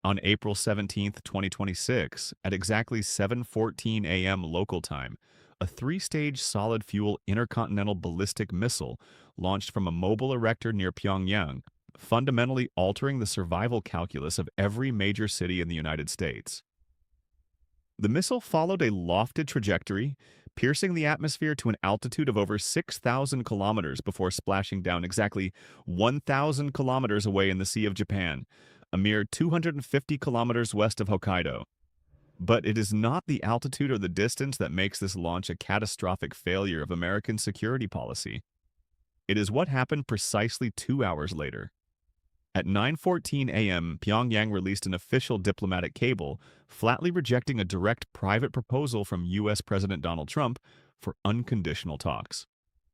On April 17, 2026, at exactly 7:14 a.m. local time, a three-stage solid-fuel intercontinental ballistic missile launched from a mobile erector near Pyongyang, fundamentally altering the survival calculus of every major city in the United States. The missile followed a lofted trajectory, piercing the atmosphere to an altitude of over 6,000 kilometers before splashing down exactly 1,000 kilometers away in the Sea of Japan, a mere 250 kilometers west of Hokkaido. But it is not the altitude or the distance that makes this launch a catastrophic failure of American security policy. It is what happened precisely 2 hours later. At 9:14 a.m., Pyongyang released an official diplomatic cable, flatly rejecting a direct private proposal from U.S. President Donald Trump for unconditional talks.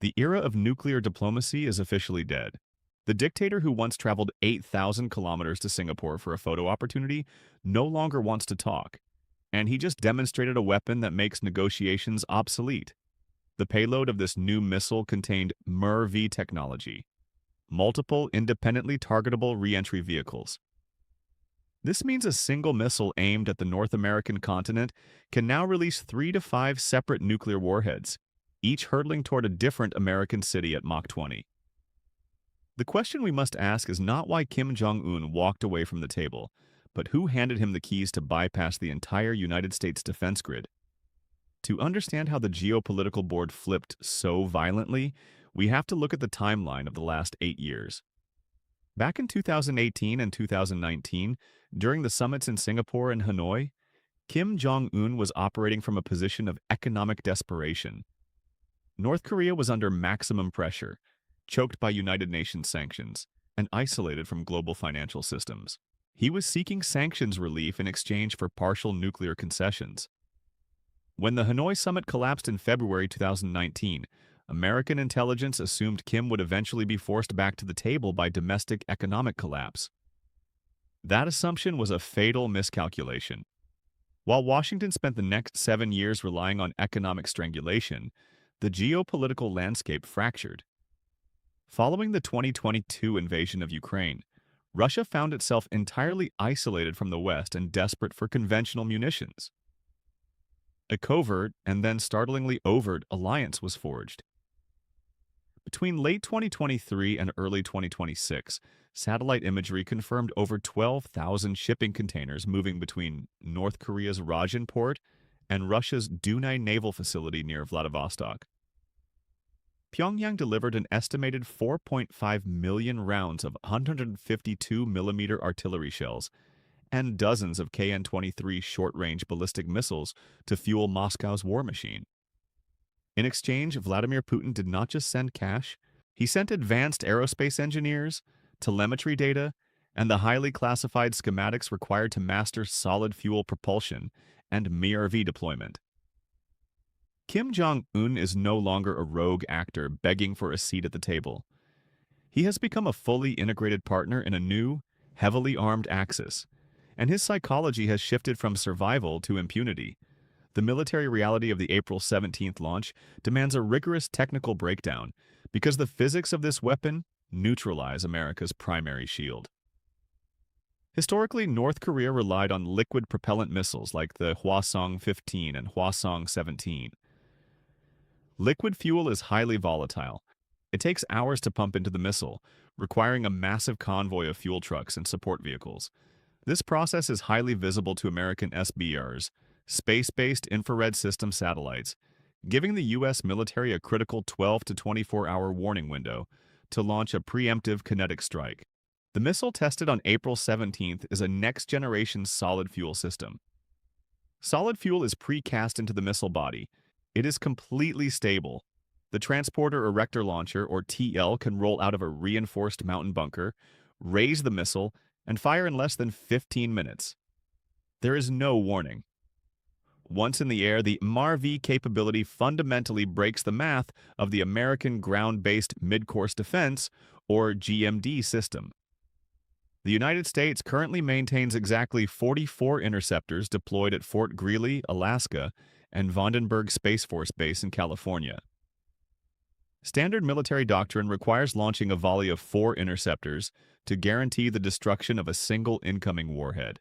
The era of nuclear diplomacy is officially dead. The dictator who once traveled 8,000 kilometers to Singapore for a photo opportunity no longer wants to talk, and he just demonstrated a weapon that makes negotiations obsolete. The payload of this new missile contained MIR-V technology, multiple independently targetable reentry vehicles. This means a single missile aimed at the North American continent can now release 3 to 5 separate nuclear warheads, each hurtling toward a different American city at Mach 20. The question we must ask is not why Kim Jong-Un walked away from the table, but who handed him the keys to bypass the entire United States defense grid. To understand how the geopolitical board flipped so violently, we have to look at the timeline of the last 8 years. Back in 2018 and 2019, during the summits in Singapore and Hanoi, Kim Jong-un was operating from a position of economic desperation. North Korea was under maximum pressure, choked by United Nations sanctions, and isolated from global financial systems. He was seeking sanctions relief in exchange for partial nuclear concessions. When the Hanoi summit collapsed in February 2019, American intelligence assumed Kim would eventually be forced back to the table by domestic economic collapse. That assumption was a fatal miscalculation. While Washington spent the next 7 years relying on economic strangulation, the geopolitical landscape fractured. Following the 2022 invasion of Ukraine, Russia found itself entirely isolated from the West and desperate for conventional munitions. A covert and then startlingly overt alliance was forged. Between late 2023 and early 2026, satellite imagery confirmed over 12,000 shipping containers moving between North Korea's Rajan port and Russia's Dunay naval facility near Vladivostok. Pyongyang delivered an estimated 4.5 million rounds of 152mm artillery shells and dozens of KN-23 short-range ballistic missiles to fuel Moscow's war machine. In exchange, Vladimir Putin did not just send cash, he sent advanced aerospace engineers, telemetry data, and the highly classified schematics required to master solid-fuel propulsion and MIR-V deployment. Kim Jong-un is no longer a rogue actor begging for a seat at the table. He has become a fully integrated partner in a new, heavily armed axis, and his psychology has shifted from survival to impunity. The military reality of the April 17th launch demands a rigorous technical breakdown because the physics of this weapon neutralize America's primary shield. Historically, North Korea relied on liquid propellant missiles like the Hwasong-15 and Hwasong-17. Liquid fuel is highly volatile. It takes hours to pump into the missile, requiring a massive convoy of fuel trucks and support vehicles. This process is highly visible to American SBRs, space-based infrared system satellites, giving the U.S. military a critical 12 to 24-hour warning window to launch a preemptive kinetic strike. The missile tested on April 17th is a next-generation solid fuel system. Solid fuel is precast into the missile body. It is completely stable. The transporter erector launcher, or TL, can roll out of a reinforced mountain bunker, raise the missile, and fire in less than 15 minutes. There is no warning. Once in the air, the MIR-V capability fundamentally breaks the math of the American Ground-Based Mid-Course Defense, or GMD, system. The United States currently maintains exactly 44 interceptors deployed at Fort Greely, Alaska, and Vandenberg Space Force Base in California. Standard military doctrine requires launching a volley of 4 interceptors to guarantee the destruction of a single incoming warhead.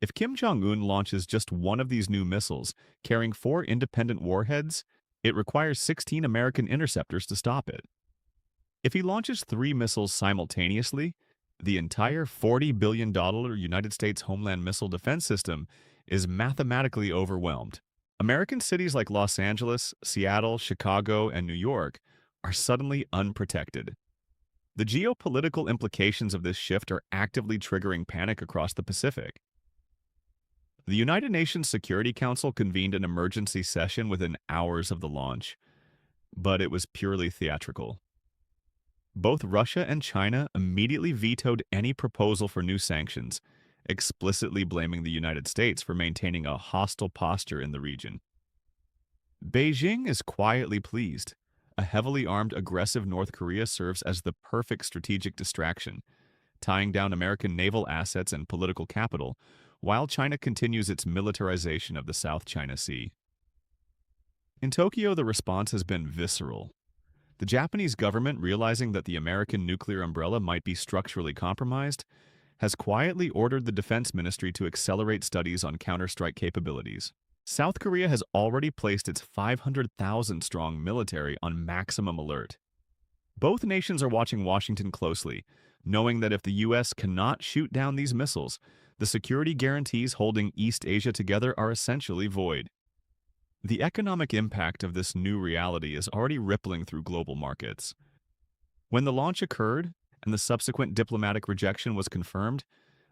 If Kim Jong-un launches just one of these new missiles, carrying 4 independent warheads, it requires 16 American interceptors to stop it. If he launches 3 missiles simultaneously, the entire $40 billion United States Homeland Missile Defense System is mathematically overwhelmed. American cities like Los Angeles, Seattle, Chicago, and New York are suddenly unprotected. The geopolitical implications of this shift are actively triggering panic across the Pacific. The United Nations Security Council convened an emergency session within hours of the launch, but it was purely theatrical. Both Russia and China immediately vetoed any proposal for new sanctions, explicitly blaming the United States for maintaining a hostile posture in the region. Beijing is quietly pleased. A heavily armed, aggressive North Korea serves as the perfect strategic distraction, tying down American naval assets and political capital, while China continues its militarization of the South China Sea. In Tokyo, the response has been visceral. The Japanese government, realizing that the American nuclear umbrella might be structurally compromised, has quietly ordered the Defense Ministry to accelerate studies on counterstrike capabilities. South Korea has already placed its 500,000-strong military on maximum alert. Both nations are watching Washington closely, knowing that if the U.S. cannot shoot down these missiles, the security guarantees holding East Asia together are essentially void. The economic impact of this new reality is already rippling through global markets. When the launch occurred and the subsequent diplomatic rejection was confirmed,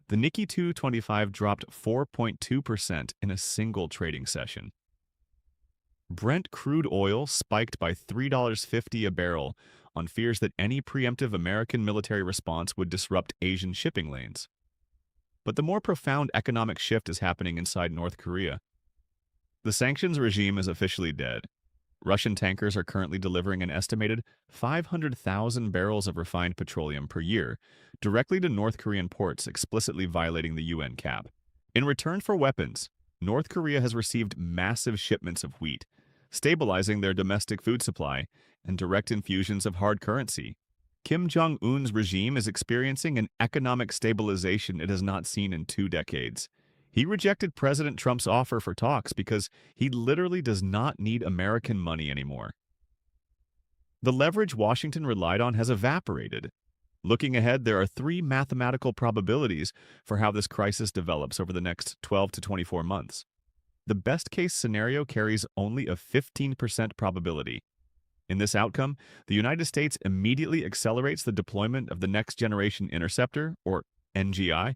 the Nikkei 225 dropped 4.2% in a single trading session. Brent crude oil spiked by $3.50 a barrel on fears that any preemptive American military response would disrupt Asian shipping lanes. But the more profound economic shift is happening inside North Korea. The sanctions regime is officially dead. Russian tankers are currently delivering an estimated 500,000 barrels of refined petroleum per year directly to North Korean ports, explicitly violating the UN cap. In return for weapons, North Korea has received massive shipments of wheat, stabilizing their domestic food supply and direct infusions of hard currency. Kim Jong-un's regime is experiencing an economic stabilization it has not seen in 2 decades. He rejected President Trump's offer for talks because he literally does not need American money anymore. The leverage Washington relied on has evaporated. Looking ahead, there are 3 mathematical probabilities for how this crisis develops over the next 12 to 24 months. The best-case scenario carries only a 15% probability. In this outcome, the United States immediately accelerates the deployment of the Next Generation Interceptor, or NGI,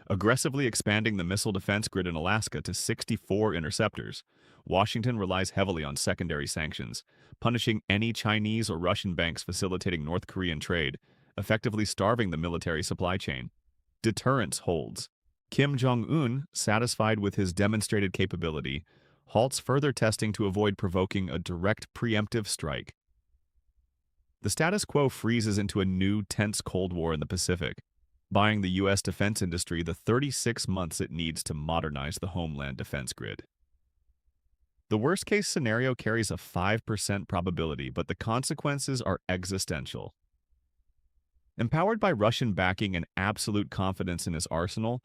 aggressively expanding the missile defense grid in Alaska to 64 interceptors. Washington relies heavily on secondary sanctions, punishing any Chinese or Russian banks facilitating North Korean trade, effectively starving the military supply chain. Deterrence holds. Kim Jong-un, satisfied with his demonstrated capability, halts further testing to avoid provoking a direct preemptive strike. The status quo freezes into a new, tense Cold War in the Pacific, buying the U.S. defense industry the 36 months it needs to modernize the homeland defense grid. The worst-case scenario carries a 5% probability, but the consequences are existential. Empowered by Russian backing and absolute confidence in his arsenal,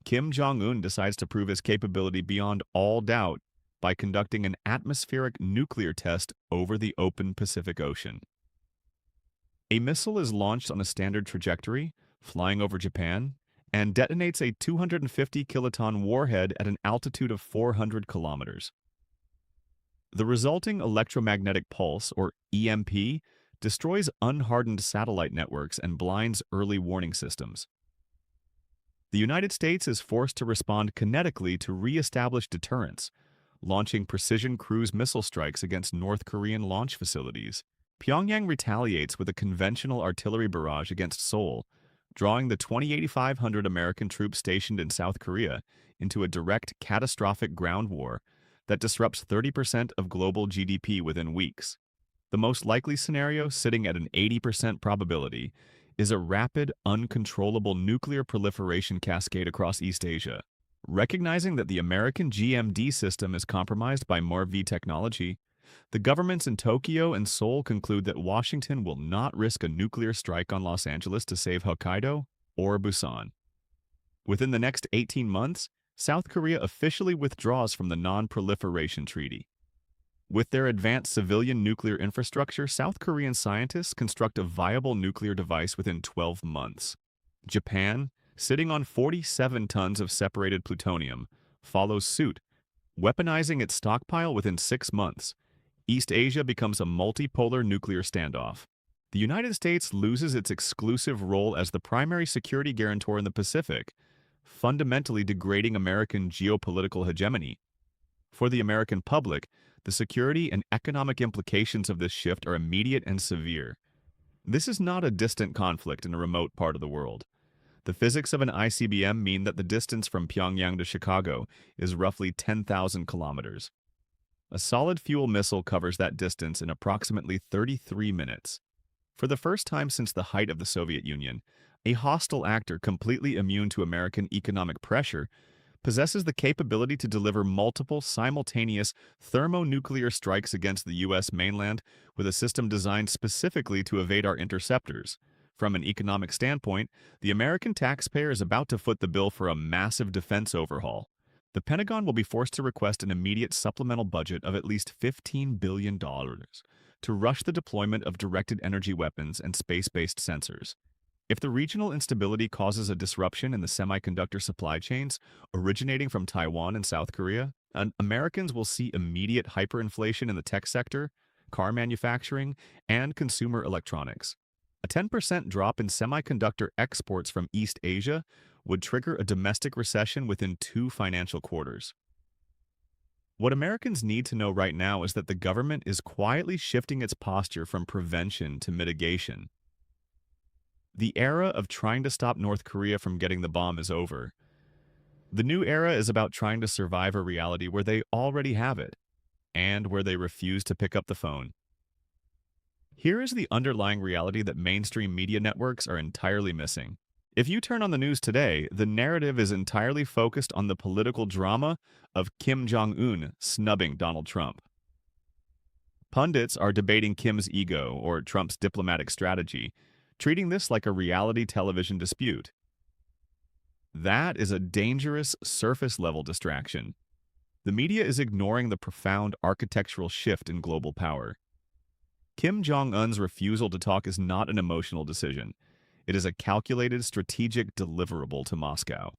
Kim Jong-un decides to prove his capability beyond all doubt by conducting an atmospheric nuclear test over the open Pacific Ocean. A missile is launched on a standard trajectory, flying over Japan, and detonates a 250-kiloton warhead at an altitude of 400 kilometers. The resulting electromagnetic pulse, or EMP, destroys unhardened satellite networks and blinds early warning systems. The United States is forced to respond kinetically to re-establish deterrence, launching precision cruise missile strikes against North Korean launch facilities. Pyongyang retaliates with a conventional artillery barrage against Seoul, drawing the 2,800 American troops stationed in South Korea into a direct, catastrophic ground war that disrupts 30% of global GDP within weeks. The most likely scenario, sitting at an 80% probability, is a rapid, uncontrollable nuclear proliferation cascade across East Asia. Recognizing that the American GMD system is compromised by MORV technology, the governments in Tokyo and Seoul conclude that Washington will not risk a nuclear strike on Los Angeles to save Hokkaido or Busan. Within the next 18 months, South Korea officially withdraws from the Non-Proliferation Treaty. With their advanced civilian nuclear infrastructure, South Korean scientists construct a viable nuclear device within 12 months. Japan, sitting on 47 tons of separated plutonium, follows suit, weaponizing its stockpile within 6 months. East Asia becomes a multipolar nuclear standoff. The United States loses its exclusive role as the primary security guarantor in the Pacific, fundamentally degrading American geopolitical hegemony. For the American public, the security and economic implications of this shift are immediate and severe. This is not a distant conflict in a remote part of the world. The physics of an ICBM mean that the distance from Pyongyang to Chicago is roughly 10,000 kilometers. A solid fuel missile covers that distance in approximately 33 minutes. For the first time since the height of the Soviet Union, a hostile actor completely immune to American economic pressure possesses the capability to deliver multiple simultaneous thermonuclear strikes against the U.S. mainland with a system designed specifically to evade our interceptors. From an economic standpoint, the American taxpayer is about to foot the bill for a massive defense overhaul. The Pentagon will be forced to request an immediate supplemental budget of at least $15 billion to rush the deployment of directed energy weapons and space-based sensors. If the regional instability causes a disruption in the semiconductor supply chains originating from Taiwan and South Korea, Americans will see immediate hyperinflation in the tech sector, car manufacturing, and consumer electronics. A 10% drop in semiconductor exports from East Asia would trigger a domestic recession within 2 financial quarters. What Americans need to know right now is that the government is quietly shifting its posture from prevention to mitigation. The era of trying to stop North Korea from getting the bomb is over. The new era is about trying to survive a reality where they already have it, and where they refuse to pick up the phone. Here is the underlying reality that mainstream media networks are entirely missing. If you turn on the news today, the narrative is entirely focused on the political drama of Kim Jong-Un snubbing Donald Trump. Pundits are debating Kim's ego or Trump's diplomatic strategy, treating this like a reality television dispute. That is a dangerous surface-level distraction. The media is ignoring the profound architectural shift in global power. Kim Jong-un's refusal to talk is not an emotional decision. It is a calculated strategic deliverable to Moscow.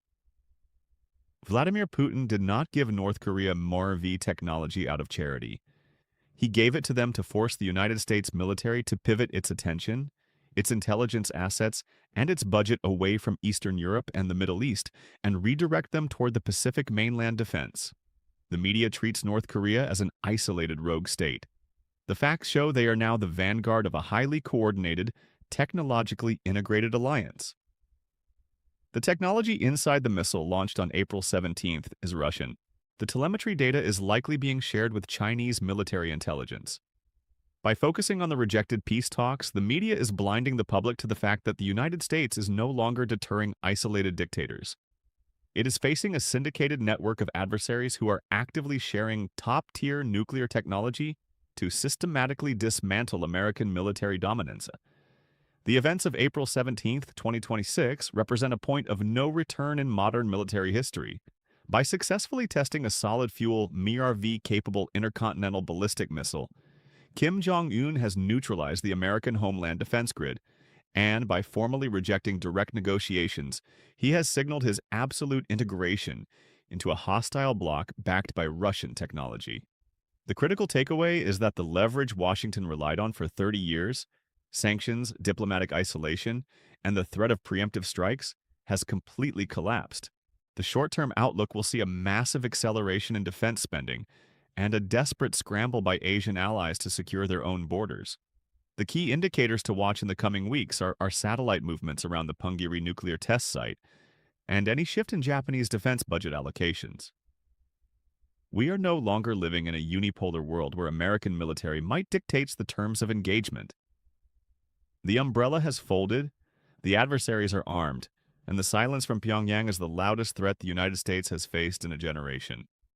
Vladimir Putin did not give North Korea MORV technology out of charity. He gave it to them to force the United States military to pivot its attention, its intelligence assets, and its budget away from Eastern Europe and the Middle East and redirect them toward the Pacific mainland defense. The media treats North Korea as an isolated rogue state. The facts show they are now the vanguard of a highly coordinated, technologically integrated alliance. The technology inside the missile launched on April 17th is Russian. The telemetry data is likely being shared with Chinese military intelligence. By focusing on the rejected peace talks, the media is blinding the public to the fact that the United States is no longer deterring isolated dictators. It is facing a syndicated network of adversaries who are actively sharing top-tier nuclear technology to systematically dismantle American military dominance. The events of April 17, 2026 represent a point of no return in modern military history. By successfully testing a solid-fuel MIRV-capable intercontinental ballistic missile, Kim Jong-un has neutralized the American homeland defense grid, and by formally rejecting direct negotiations, he has signaled his absolute integration into a hostile bloc backed by Russian technology. The critical takeaway is that the leverage Washington relied on for 30 years, sanctions, diplomatic isolation, and the threat of preemptive strikes, has completely collapsed. The short-term outlook will see a massive acceleration in defense spending and a desperate scramble by Asian allies to secure their own borders. The key indicators to watch in the coming weeks are satellite movements around the Punggye-ri nuclear test site and any shift in Japanese defense budget allocations. We are no longer living in a unipolar world where American military might dictate the terms of engagement. The umbrella has folded, the adversaries are armed, and the silence from Pyongyang is the loudest threat the United States has faced in a generation.